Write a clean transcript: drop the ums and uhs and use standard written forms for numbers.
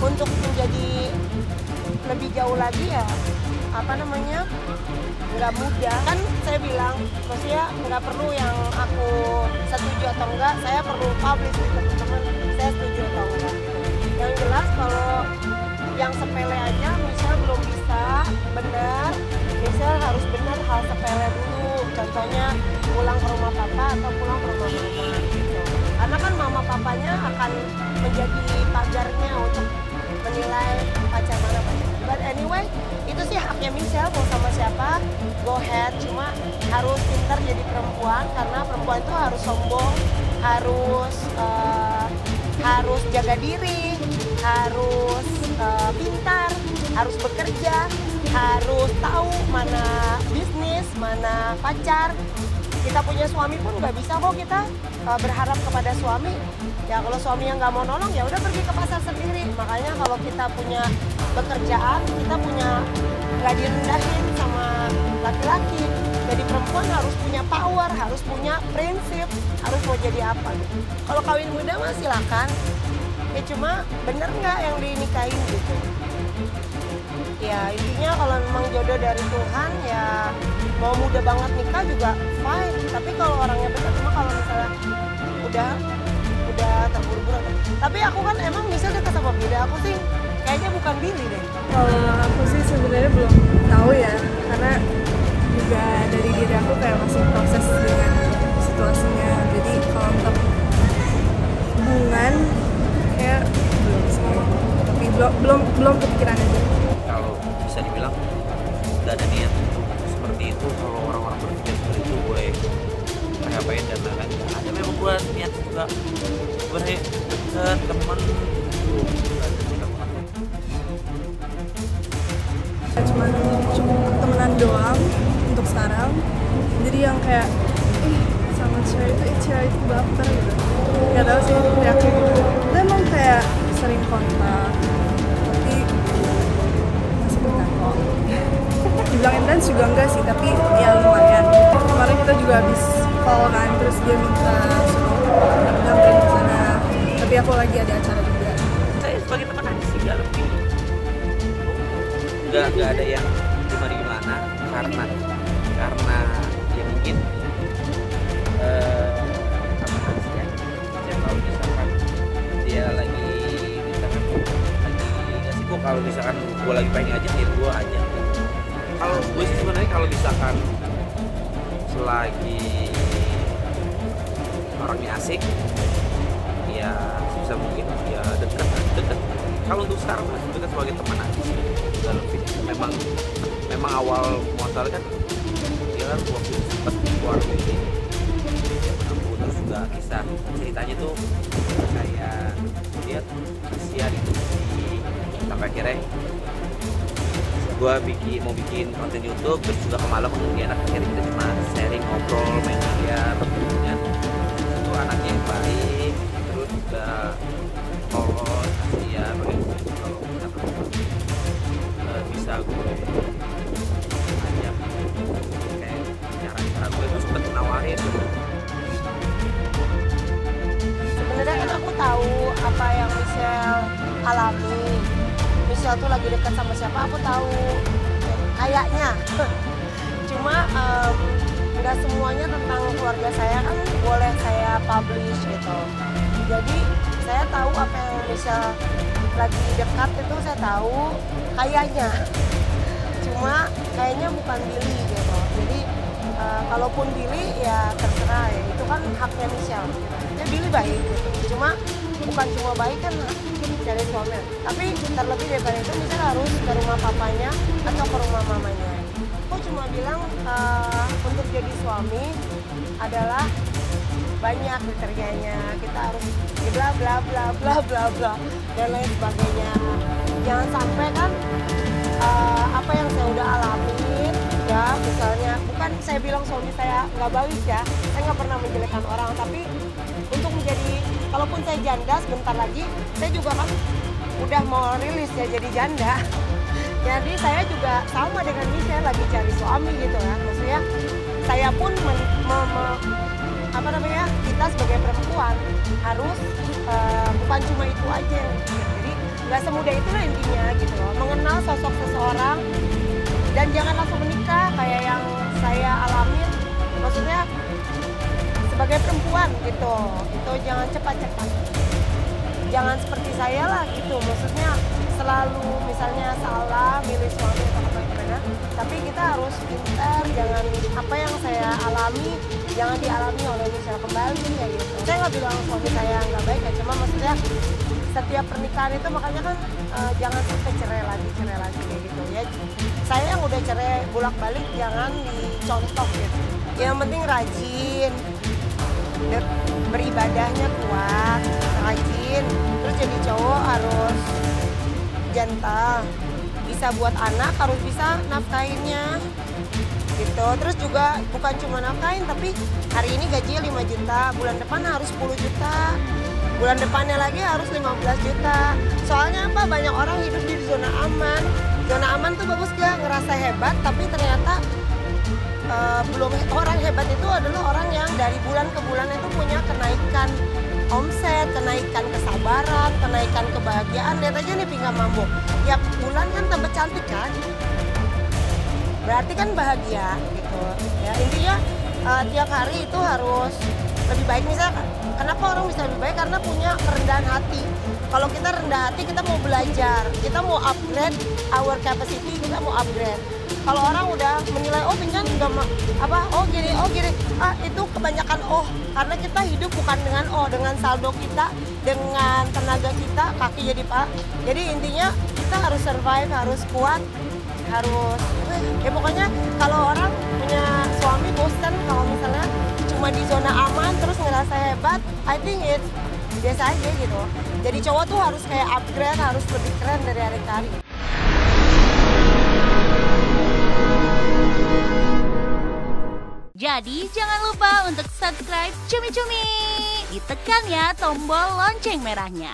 untuk menjadi lebih jauh lagi ya nggak mudah kan. Saya bilang maksudnya nggak perlu yang aku setuju atau enggak, saya perlu publish di teman-teman saya setuju atau enggak. Yang jelas kalau yang sepele aja misal belum bisa benar, misal harus benar hal sepele dulu, contohnya pulang ke rumah papa atau pulang ke rumah mama gitu. Karena kan mama papanya akan menjadi pagarnya untuk menilai pacar mana pacar. But anyway, itu sih haknya Michelle mau sama siapa, go ahead. Cuma harus pintar jadi perempuan, karena perempuan itu harus sombong, harus jaga diri, harus pintar, harus bekerja, harus tahu mana bisnis, mana pacar. Kita punya suami pun nggak bisa kok kita berharap kepada suami. Ya kalau suami yang nggak mau nolong ya udah pergi ke pasar sendiri. Makanya kalau kita punya pekerjaan, kita punya nggak direndahin sama laki-laki. Jadi perempuan harus punya power, harus punya prinsip, harus mau jadi apa gitu. Kalau kawin muda mah silakan. Ya cuma bener nggak yang dinikahin gitu. Ya intinya kalau memang jodoh dari Tuhan ya mau muda banget nikah juga fine. Tapi kalau orangnya benar, cuma kalau misalnya udah terburu-buru. Tapi aku kan emang misalnya dekat sama Billy, aku sih kayaknya bukan Billy deh. Kalau aku sih sebenarnya belum tahu ya, karena juga dari diri aku kayak masih proses dengan situasinya. Jadi kalau untuk hubungan kayak belum sih, tapi belum kepikiran aja. Kalau bisa dibilang nggak ada niat seperti itu. Kalau orang-orang berpikir seperti itu boleh ngapain dan lain-lain. Ada memang buat niat juga boleh deket teman. Cuma temenan doang untuk sekarang. Jadi yang kayak sama cewek itu baper gitu. Gak tau sih reaksi gitu. Itu emang kayak sering kontak, tapi masih dekat kok. Dibilang intens juga enggak sih, tapi ya lumayan. Kemarin kita juga habis call kan, terus dia minta suruh nyamperin ke sana. Tapi aku lagi ada acara juga. Saya sebagai teman aja sih nggak ada yang gimana karena ya mungkin saya tahu misalkan dia lagi nggak sibuk. Kalau misalkan gue lagi pengen aja ya gue aja. Kalau gue sih sebenarnya kalau misalkan selagi orangnya asik ya bisa mungkin ya deket. Kalau untuk sekarang masih dekat sebagai teman aja sih. Memang awal modal kan dia kan waktu sempat keluar dari menempuh, terus juga kisah ceritanya tuh kayak dia kasihan itu sampai akhirnya gue mau bikin konten YouTube, terus juga kemalam dia anak akhirnya kita cuma sharing, ngobrol, main biliar dengan itu anaknya yang baik, terus juga polos ya bagaimana kalau kita bisa gue ajak kayak cara gue itu sempet nawarin. Sebenarnya kan aku tahu apa yang Michelle alami. Michelle tuh lagi dekat sama siapa aku tahu kayaknya. Cuma nggak semuanya tentang keluarga saya kan boleh saya publish gitu. Jadi saya tahu apa yang Michelle lagi dekat itu, saya tahu kayaknya. Cuma kayaknya bukan Billy gitu. Jadi kalaupun Billy ya terserah ya, itu kan haknya Michelle. Ya Billy baik gitu. Cuma bukan cuma baik kan dari suami. Tapi terlebih daripada itu Michelle harus ke rumah papanya atau ke rumah mamanya. Aku cuma bilang untuk jadi suami adalah banyak kriterianya, kita harus bla bla bla bla bla bla dan lain sebagainya. Jangan sampai kan apa yang saya udah alamin ya, misalnya bukan saya bilang suami saya nggak baik ya, saya nggak pernah menjelekkan orang, tapi untuk menjadi, kalaupun saya janda sebentar lagi saya juga kan udah mau rilis ya jadi janda. Jadi saya juga sama dengan Michelle lagi cari suami gitu kan, maksudnya saya pun kita sebagai perempuan harus bukan cuma itu aja. Jadi nggak semudah itulah intinya gitu loh. Mengenal sosok seseorang dan jangan langsung menikah kayak yang saya alamin. Maksudnya sebagai perempuan gitu, itu jangan cepat-cepat. Jangan seperti saya lah gitu, maksudnya selalu misalnya salah milih suami atau gimana, tapi kita harus pintar, jangan apa yang saya alami jangan dialami oleh Michelle kembali ya gitu. Saya nggak bilang suami saya nggak baik ya, cuma maksudnya setiap pernikahan itu makanya kan jangan sampai cerai lagi kayak gitu ya. Saya yang udah cerai bolak-balik jangan dicontoh gitu. Yang penting rajin, beribadahnya kuat, rajin, terus jadi cowok harus jantan, bisa buat anak, harus bisa nafkahinnya gitu. Terus juga bukan cuma nafkahin, tapi hari ini gajinya 5 juta, bulan depan harus 10 juta, bulan depannya lagi harus 15 juta. Soalnya apa? Banyak orang hidup di zona aman. Zona aman tuh bagus gak? Ngerasa hebat, tapi ternyata belum. Orang hebat itu adalah orang yang dari bulan ke bulan itu punya kenaikan omset, kenaikan kesabaran, kenaikan kebahagiaan. Lihat aja nih Pinggam Mambo, tiap bulan kan tambah cantik kan, berarti kan bahagia gitu ya. Intinya tiap hari itu harus lebih baik. Misalnya kenapa orang bisa lebih baik? Karena punya kerendahan hati. Kalau kita rendah hati, kita mau belajar, kita mau upgrade our capacity, kita mau upgrade. Kalau orang udah menilai, oh Pinggam nggak oh gini, itu kebanyakan karena kita hidup bukan dengan dengan saldo kita, dengan tenaga kita, kaki jadi pak. Jadi intinya kita harus survive, harus kuat, harus ya pokoknya kalau orang punya suami bosan kalau misalnya cuma di zona aman terus ngerasa hebat, I think it's biasa aja gitu. Jadi cowok tuh harus kayak upgrade, harus lebih keren dari hari ke hari. Jadi jangan lupa untuk subscribe Cumi Cumi. Ditekan ya tombol lonceng merahnya.